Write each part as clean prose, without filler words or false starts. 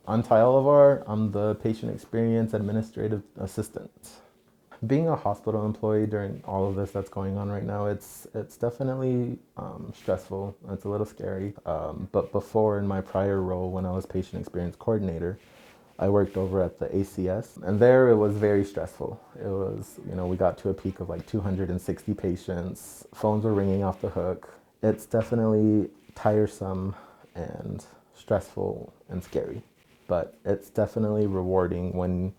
On Tyler, I'm the patient experience administrative assistant. Being a hospital employee during all of this that's going on right now, it's definitely stressful. It's a little scary. But before, in my prior role, when I was patient experience coordinator, I worked over at the ACS, and there it was very stressful. It was, we got to a peak of like 260 patients. Phones were ringing off the hook. It's definitely tiresome and stressful and scary, but it's definitely rewarding when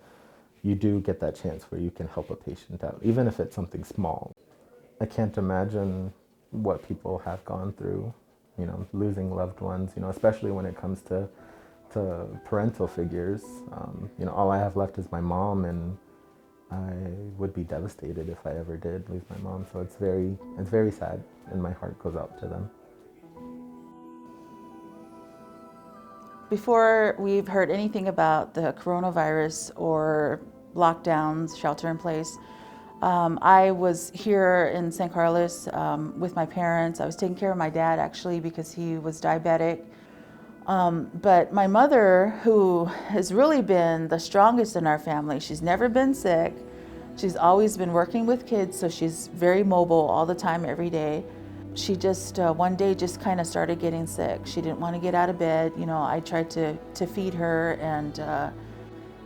you do get that chance where you can help a patient out, even if it's something small. I can't imagine what people have gone through, losing loved ones, especially when it comes to parental figures. All I have left is my mom, and I would be devastated if I ever did lose my mom. So it's very sad, and my heart goes out to them. Before we've heard anything about the coronavirus or lockdowns, shelter in place, I was here in San Carlos with my parents. I was taking care of my dad actually because he was diabetic. But my mother, who has really been the strongest in our family, she's never been sick. She's always been working with kids, so she's very mobile all the time, every day. She just one day just kind of started getting sick. She didn't want to get out of bed. I tried to feed her, and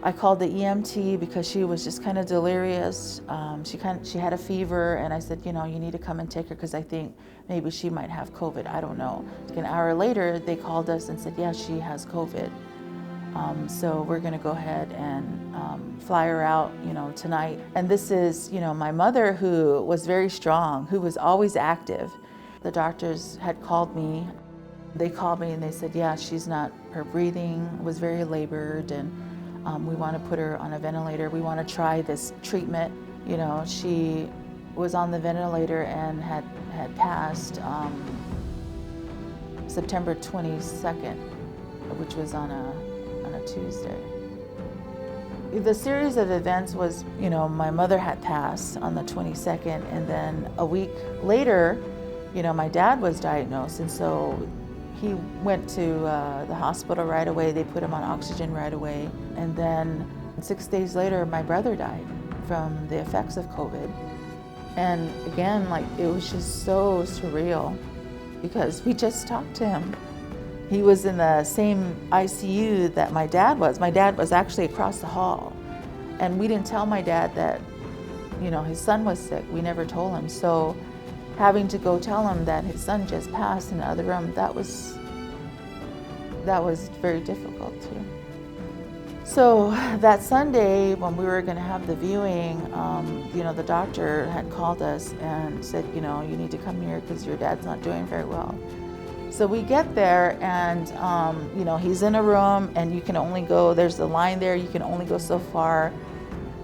I called the EMT because she was just kind of delirious. She had a fever, and I said, you need to come and take her because I think maybe she might have COVID. I don't know. An hour later, they called us and said, yeah, she has COVID. So we're going to go ahead and fly her out, tonight. And this is, my mother, who was very strong, who was always active. The doctors had called me. They called me and they said, yeah, her breathing was very labored, and we want to put her on a ventilator. We want to try this treatment. She was on the ventilator and had passed September 22nd, which was on a Tuesday. The series of events was, my mother had passed on the 22nd, and then a week later, my dad was diagnosed, and so he went to the hospital right away. They put him on oxygen right away. And then 6 days later, my brother died from the effects of COVID. And again, it was just so surreal because we just talked to him. He was in the same ICU that my dad was. My dad was actually across the hall. And we didn't tell my dad that, his son was sick. We never told him. So having to go tell him that his son just passed in the other room, that was very difficult too. So that Sunday when we were going to have the viewing, the doctor had called us and said, you need to come here because your dad's not doing very well. So we get there, and he's in a room, and you can only go, there's a line there, you can only go so far.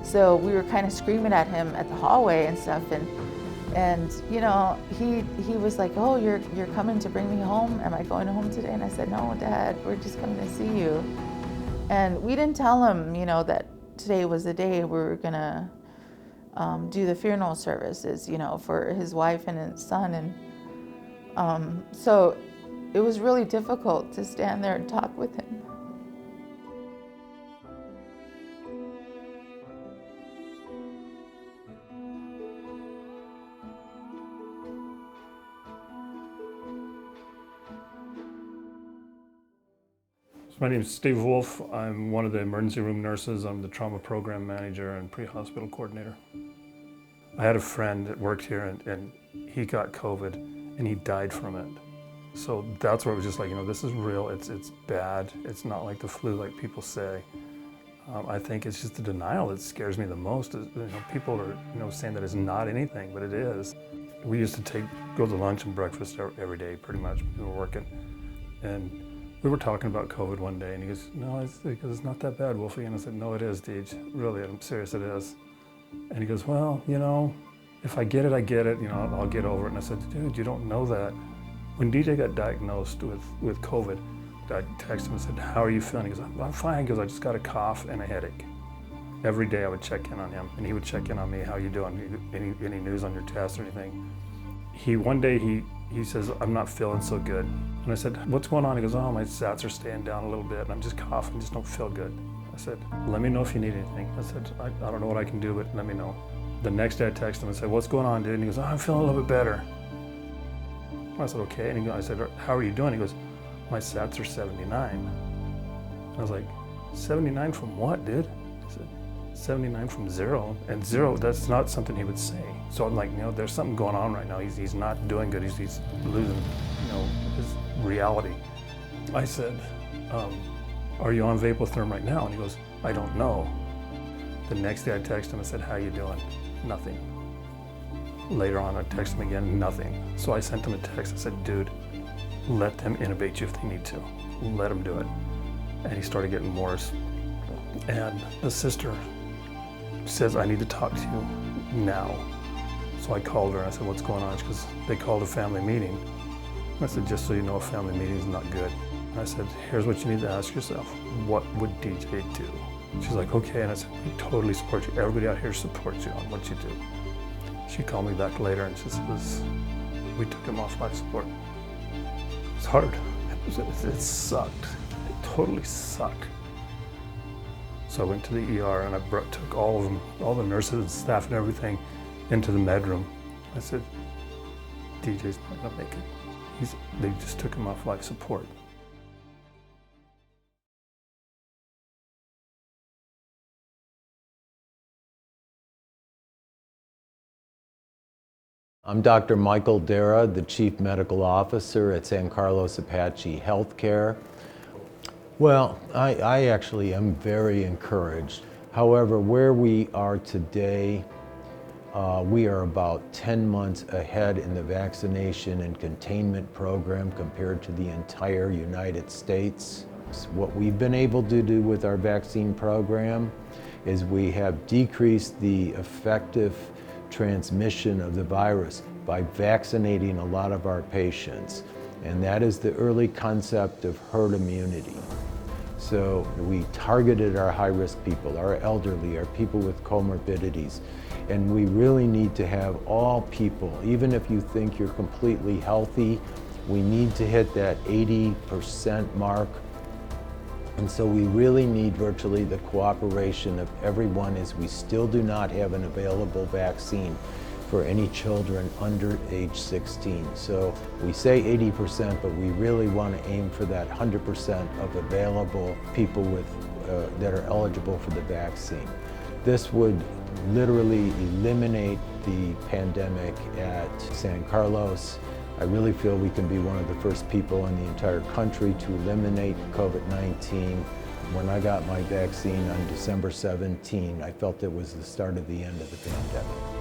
So we were kind of screaming at him at the hallway and stuff, and he was like, oh, you're coming to bring me home? Am I going home today? And I said, no, Dad, we're just coming to see you. And we didn't tell him, that today was the day we were gonna do the funeral services, for his wife and his son. And so it was really difficult to stand there and talk with him. My name is Steve Wolf. I'm one of the emergency room nurses. I'm the trauma program manager and pre-hospital coordinator. I had a friend that worked here, and he got COVID and he died from it. So that's where it was just like, this is real, it's bad. It's not like the flu like people say. I think it's just the denial that scares me the most. People are saying that it's not anything, but it is. We used to go to lunch and breakfast every day pretty much when we were working. And we were talking about COVID one day, and he goes, no, it's not that bad, Wolfie. And I said, no, it is, Deej. Really, I'm serious, it is. And he goes, well, if I get it, I get it. I'll get over it. And I said, dude, you don't know that. When DJ got diagnosed with COVID, I texted him and said, how are you feeling? He goes, I'm fine. He goes, I just got a cough and a headache. Every day I would check in on him, and he would check in on me. How you doing? Any news on your test or anything? One day he says, I'm not feeling so good. And I said, what's going on? He goes, oh, my sats are staying down a little bit and I'm just coughing, just don't feel good. I said, let me know if you need anything. I said, I don't know what I can do, but let me know. The next day I texted him and said, what's going on, dude? And he goes, oh, I'm feeling a little bit better. I said, okay. And I said, how are you doing? He goes, my sats are 79. I was like, 79 from what, dude? He said, 79 from 0. And 0, that's not something he would say. So I'm like, there's something going on right now. He's not doing good. He's losing, his reality. I said, are you on Vapotherm right now? And he goes, I don't know. The next day I texted him and said, how you doing? Nothing. Later on I texted him again, nothing. So I sent him a text. I said, dude, let them intubate you if they need to. Let them do it. And he started getting worse. And the sister says, I need to talk to you now. So I called her and I said, what's going on? Because they called a family meeting. And I said, just so you know, a family meeting is not good. And I said, here's what you need to ask yourself. What would DJ do? She's like, okay. And I said, we totally support you. Everybody out here supports you on what you do. She called me back later and she says, we took him off life support. It's hard. It sucked. It totally sucked. So I went to the ER and I took all of them, all the nurses and staff and everything, into the med room. I said, DJ's not gonna make it. They just took him off life support. I'm Dr. Michael Dara, the Chief Medical Officer at San Carlos Apache Healthcare. Well, I actually am very encouraged. However, where we are today, we are about 10 months ahead in the vaccination and containment program compared to the entire United States. What we've been able to do with our vaccine program is we have decreased the effective transmission of the virus by vaccinating a lot of our patients. And that is the early concept of herd immunity. So we targeted our high-risk people, our elderly, our people with comorbidities. And we really need to have all people, even if you think you're completely healthy, we need to hit that 80% mark. And so we really need virtually the cooperation of everyone, as we still do not have an available vaccine for any children under age 16. So we say 80%, but we really want to aim for that 100% of available people that are eligible for the vaccine. This would literally eliminate the pandemic at San Carlos. I really feel we can be one of the first people in the entire country to eliminate COVID-19. When I got my vaccine on December 17, I felt it was the start of the end of the pandemic.